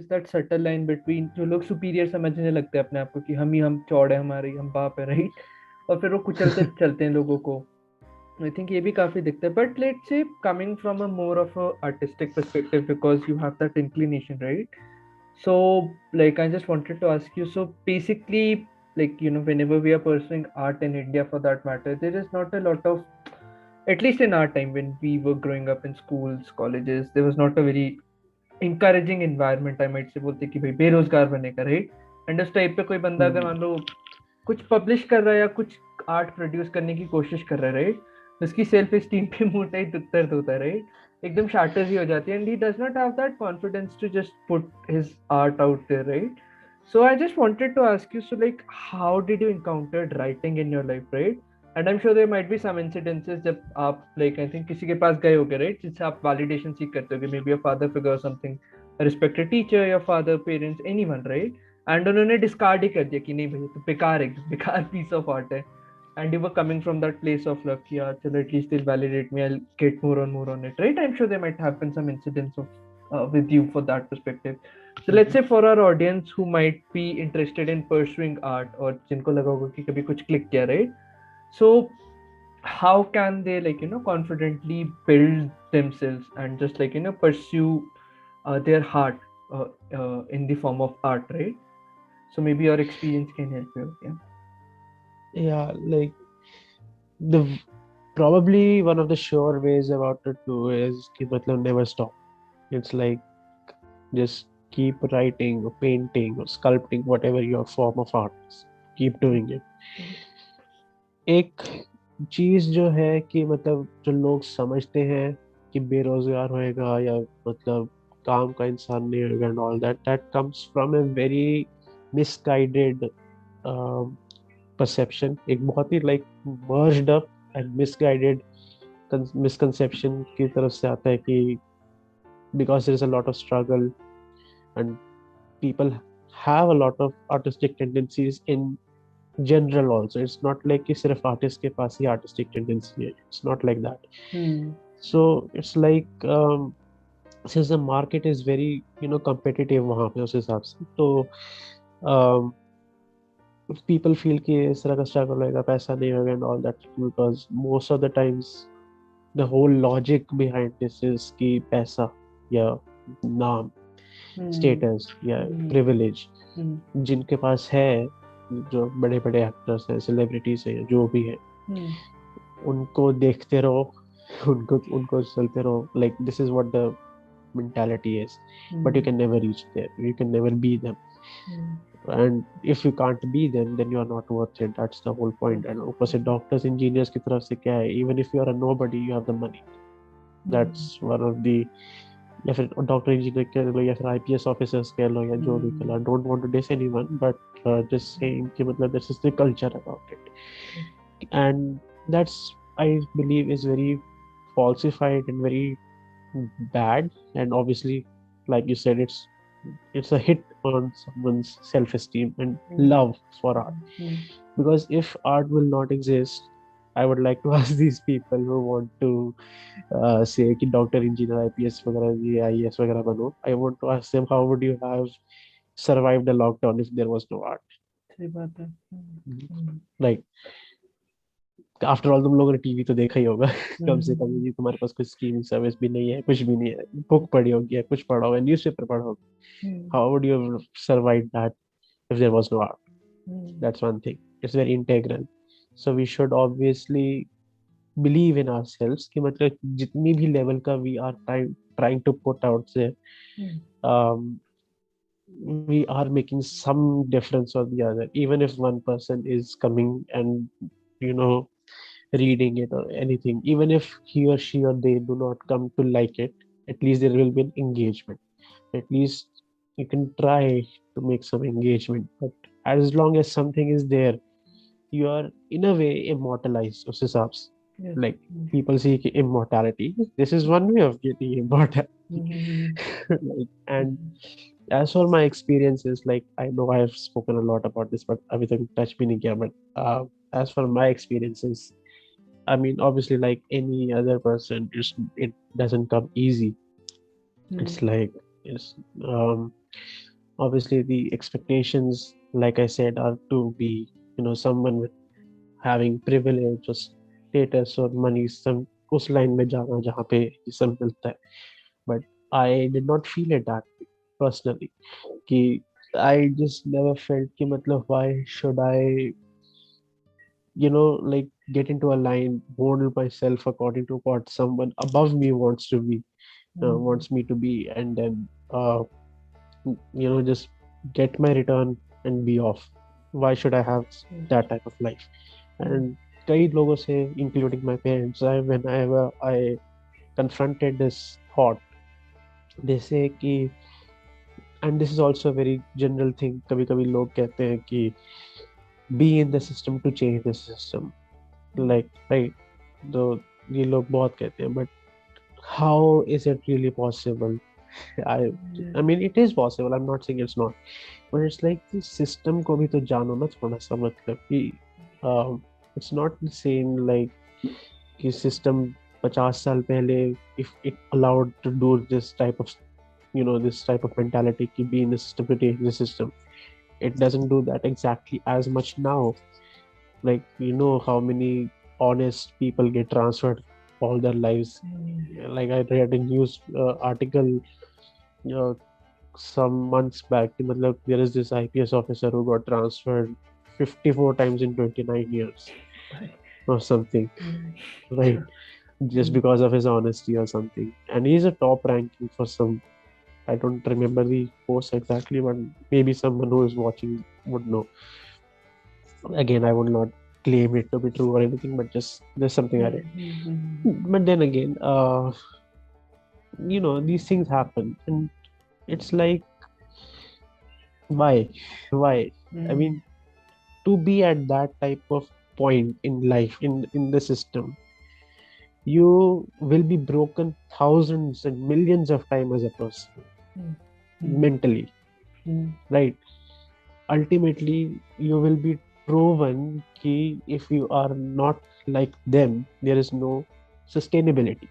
is that subtle line between जो लोग superior समझने लगते हैं अपने आप को कि हम चौड़ है हमारे हम बाप है right, और फिर वो कुचलते चलते हैं लोगों को. I think ये भी काफी दिखता है. But let's say coming from a more of a artistic perspective, because you have that inclination, right? So like I just wanted to ask you, so basically, like, you know, whenever we are pursuing art in India for that matter, there is not a lot of, at least in our time when we were growing up in schools, colleges, there was not a very encouraging environment, I might say. बोलते कि भाई बेरोजगार बनेगा, right? And उस type पे कोई बंदा अगर मान लो कुछ पब्लिश कर रहा है या कुछ आर्ट प्रोड्यूस करने की कोशिश कर रहा है, राइट, उसकी सेल्फ एस्टीम पे मोटा ही दर्द होता है, राइट, एकदम शाटर्स ही हो जाती है, and he does not have that confidence to just put his art out there, right. So I just wanted to ask you, so like, how did you encountered writing in your life, right? And I'm sure there might be some incidences जब आप like I think किसी के पास गए होगे, right, जिससे आप validation सीख करते होगे, maybe a father figure or something, a respected teacher, your father, parents, anyone, right? And उन्होंने डिस्कार्ड ही कर दिया कि नहीं भैया तो बेकार है, बेकार पीस ऑफ आर्ट है, and you were coming from that place of luck कि यार चलो एटलीस्ट दिल validate me, I will get more on it, right. I am sure there might have been some incidents of with you for that perspective. So let's say for our audience who might be interested in pursuing art, और जिनको लगा होगा कि कभी कुछ click किया, right, so how can they, like, you know, confidently build themselves and just, like, you know, pursue their heart in the form of art, right? So maybe your experience can help you. Yeah, like the probably one of the sure ways about to do is कि मतलब never stop. It's like just keep writing or painting or sculpting, whatever your form of art is. Keep doing it. एक चीज जो है कि मतलब जो लोग समझते हैं कि बेरोजगार होएगा या मतलब काम का इंसान नहीं होगा and all that, that comes from a very misguided perception. एक बहुत ही like merged up and misguided misconception की तरफ से आता है कि because there is a lot of struggle and people have a lot of artistic tendencies in general also. It's not like कि सिर्फ artist के पास ही artistic tendency है. It's not like that. So it's like since the market is very competitive वहाँ पे उस हिसाब से तो um, people feel कि इस तरह का struggle होएगा, पैसा नहीं होगा and all that, because most of the times the whole logic behind this is कि पैसा या नाम, status या privilege जिनके पास है, जो बड़े बड़े एक्टर्स हैं, सेलिब्रिटीज हैं, जो भी है, उनको देखते रहो, उनको चलते रहो, like this is what the mentality is. But you can never reach there, you can never be them. And if you can't be them, then you are not worth it. That's the whole point. And ऊपर से doctors, engineers की तरफ से क्या है, even if you are a nobody, you have the money. That's one of the, या फिर doctor engineer कह लो या फिर आईपीएस ऑफिसर्स कह लो या जो भी कह लो, don't want to diss anyone, but just saying कि मतलब this is the culture about it, and that's I believe is very falsified and very bad. And obviously, like you said, it's a hit on someone's self-esteem and love for art, because if art will not exist, I would like to ask these people who want to say कि doctor, engineer, IPS वगैरह, ये IAS वगैरह बनो, I want to ask them, how would you have survived the lockdown if there was no art? सही बात है. Like after all तुम लोगों ने टीवी तो देखा ही होगा कम से कम, ये तुम्हारे पास कोई स्ट्रीमिंग सर्विस भी नहीं है, कुछ भी नहीं है, बुक पढ़ी होगी, कुछ पढ़ा होगा, न्यूज़पेपर पढ़ा होगा. How would you survive that if there was no art? That's one thing. It's very integral. So we should obviously believe in ourselves कि मतलब जितनी भी लेवल का we are trying to put out there, we are making some difference or the other, even if one person is coming and reading it or anything, even if he or she or they do not come to like it, at least there will be an engagement. At least you can try to make some engagement, but as long as something is there, you are in a way immortalized उस हिसाब से. Like people see immortality, this is one way of getting immortal. Like, and as for my experiences, like I know I have spoken a lot about this, but अभी तक touch भी नहीं किया. But as for my experiences, I mean, obviously, like any other person, it doesn't come easy. It's like Is obviously the expectations, like I said, are to be, someone with having privilege or status or money, some उस line में जाना जहाँ पे ये सब मिलता है. But I did not feel it that way personally. कि I just never felt कि मतलब why should I, like get into a line, mold myself according to what someone above me wants to be, wants me to be, and then just get my return and be off. Why should I have that type of life? And कई लोगों से, including my parents, whenever I confronted this thought, they say कि, and this is also a very general thing, कभी कभी लोग कहते हैं कि be in the system to change the system, like, right? तो ये लोग बहुत कहते हैं, but how is it really possible? I I mean, it is possible. I'm not saying it's not, but it's like the system को भी तो जानो ना थोड़ा सा, मतलब कि it's not the same like कि system 50 साल पहले, if it allowed to do this type of, this type of mentality कि be in the system to change the system, it doesn't do that exactly as much now. Like, how many honest people get transferred all their lives. Like I read a news article some months back कि मतलब there is this IPS officer who got transferred 54 times in 29 years or something, right? Just because of his honesty or something. And he's a top ranking for some, I don't remember the post exactly, but maybe someone who is watching would know. Again, I would not claim it to be true or anything, but just there's something I read. But then again, these things happen, and it's like, why? Why? I mean, to be at that type of point in life, in the system, you will be broken thousands and millions of times as a person, mentally, right? Ultimately, you will be proven कि if you are not like them, there is no sustainability.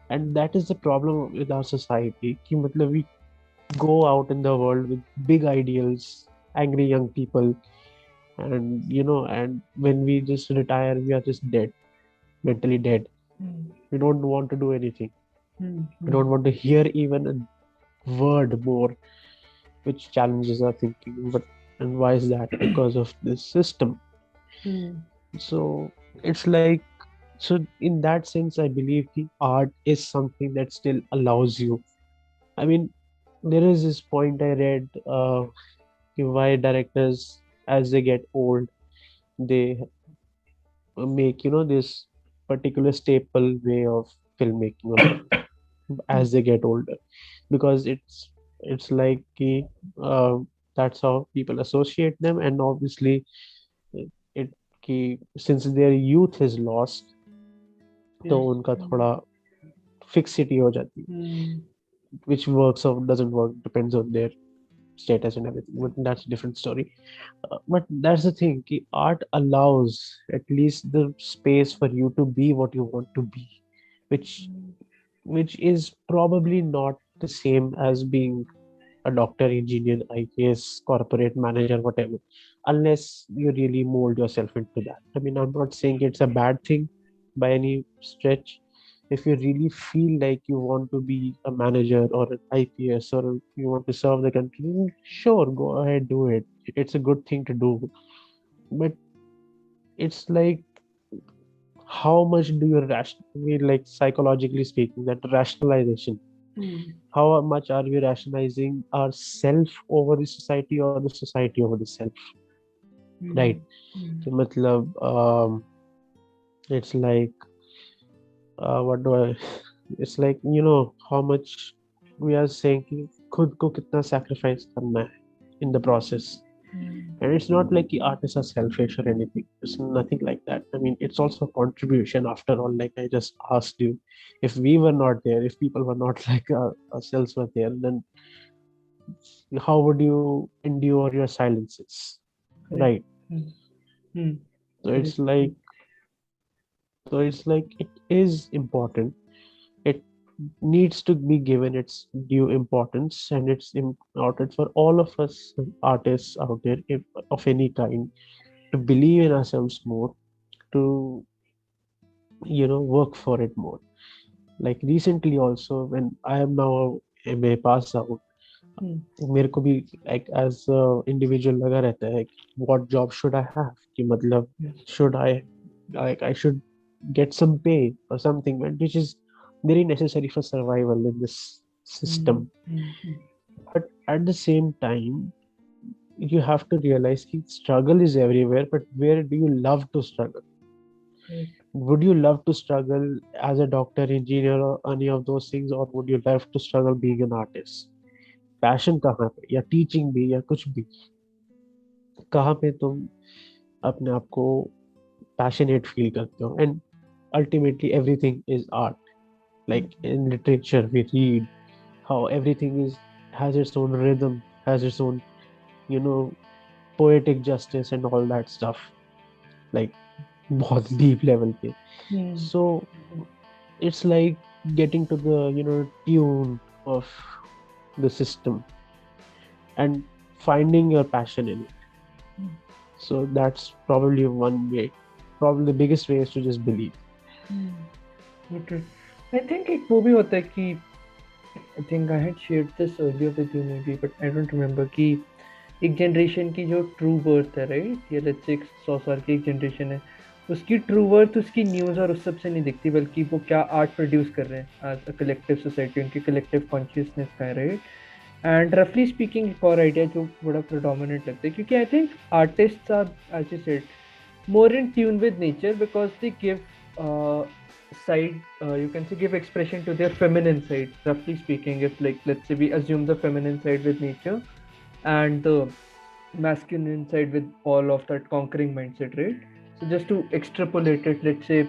And that is the problem with our society कि मतलब we go out in the world with big ideals, angry young people, and and when we just retire, we are just dead, mentally dead. We don't want to do anything. We don't want to hear even a word more which challenges our thinking. But and why is that? Because of this system. So it's like, so in that sense, I believe the art is something that still allows you. I mean, there is this point I read, why directors, as they get old, they make this particular staple way of filmmaking as they get older, because it's like uh, that's how people associate them. And obviously it since their youth is lost, तो उनका थोड़ा fixity हो जाती है, which works or doesn't work depends on their status and everything, but that's a different story. But that's the thing, ki art allows at least the space for you to be what you want to be, which which is probably not the same as being a doctor, engineer, IAS, corporate manager, whatever, unless you really mold yourself into that. I mean, I'm not saying it's a bad thing by any stretch. If you really feel like you want to be a manager or an IPS, or you want to serve the country, sure, go ahead, do it. It's a good thing to do. But it's like, how much do you like psychologically speaking, that rationalization, how much are we rationalizing ourself over the society or the society over the self, right? So matlab, it's like, what do I it's like, how much we are saying कि खुद को कितना sacrifice करना है in the process. And it's not like the artists are selfish or anything. It's nothing like that. I mean, it's also a contribution after all. Like I just asked you, if we were not there, if people were not like ourselves were there, then how would you endure your silences, right? So it's like, it is important. It needs to be given its due importance, and it's important for all of us artists out there, if, of any kind, to believe in ourselves more, to work for it more. Like recently also, when I am now a MA pass out, Hmm. मेरे को भी like as a individual लगा रहता है कि what job should I have, कि मतलब Yes. should I should get some pay or something, which is very necessary for survival in this Hmm. system. Hmm. Hmm. But at the same time, you have to realize that struggle is everywhere, but where do you love to struggle? Correct. Would you love to struggle as a doctor, engineer, or any of those things, or would you love to struggle being an artist? Passion कहाँ पे, या teaching भी, या कुछ भी, कहाँ पे तुम अपने आप को पैशनेट फील करते हो? And ultimately everything is art. Hmm. Like in literature we read how everything is has its own rhythm, has its own you know poetic justice and all that stuff, like बहुत deep level पे. Hmm. So it's like getting to the tune of the system and finding your passion in it. Hmm. So that's probably one way. Probably the biggest way is to just believe. Okay. I think एक वो भी होता है कि I think I had shared this earlier with you maybe, but I don't remember कि एक generation की जो ट्रू बर्थ है, राइट, या लेट्स से 100 साल की एक जनरेशन है, उसकी ट्रू बर्थ उसकी न्यूज़ और उस सब से नहीं दिखती, बल्कि वो क्या आर्ट प्रोड्यूस कर रहे हैं एज अ कलेक्टिव सोसाइटी, उनकी कलेक्टिव कॉन्शियसनेस का है, राइट. एंड रफली स्पीकिंग एक और आइडिया जो बड़ा प्रोडोमिनेंट लगता है, क्योंकि I think artists are, as you said, more in tune with nature because they give side, you can say, give expression to their feminine side, roughly speaking. If, like, let's say we assume the feminine side with nature and the masculine side with all of that conquering mindset, right? So just to extrapolate it, let's say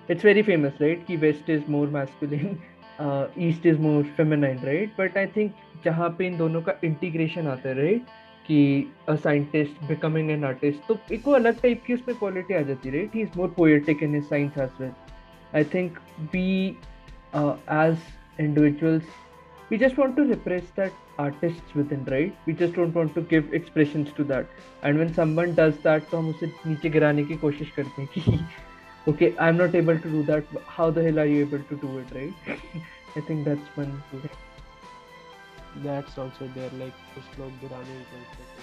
it's very famous, right, कि west is more masculine, east is more feminine, right? But I think जहाँ पे इन दोनों का integration आता है, right, कि a scientist becoming an artist, तो एक वो अलग टाइप की उसमें क्वालिटी आ जाती है, right. He is more poetic in his science as well. I think we, as individuals, we just want to repress that artists within, right? We just don't want to give expressions to that. And when someone does that, तो हम उसे नीचे गिराने की कोशिश करते हैं कि okay, I'm not able to do that. How the hell are you able to do it, right? I think that's one thing. That's also there, like कुछ लोग गिराने की कोशिश करते हैं.